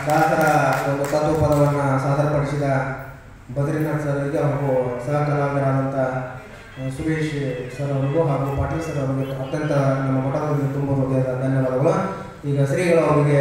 ದಾಸರ ಒಂದು ತತ್ವಪದವನ್ನು ಸಾದರಪಡಿಸಿದ ಬದ್ರಿನಾಥ್ ಸರ್ ಅವರಿಗೆ ಹಾಗೂ ಸಹ ಕಲಾವಿದರಾದಂಥ ಸುರೇಶ್ ಸರ್ ಅವರಿಗೂ ಹಾಗೂ ಪಾಟೀಲ್ ಸರ್ ಅವರಿಗೆ ಅತ್ಯಂತ ನಮ್ಮ ಮಠದಲ್ಲಿ ತುಂಬ ಹೃದಯದ ಧನ್ಯವಾದಗಳು. ಈಗ ಶ್ರೀಗಳು ಅವರಿಗೆ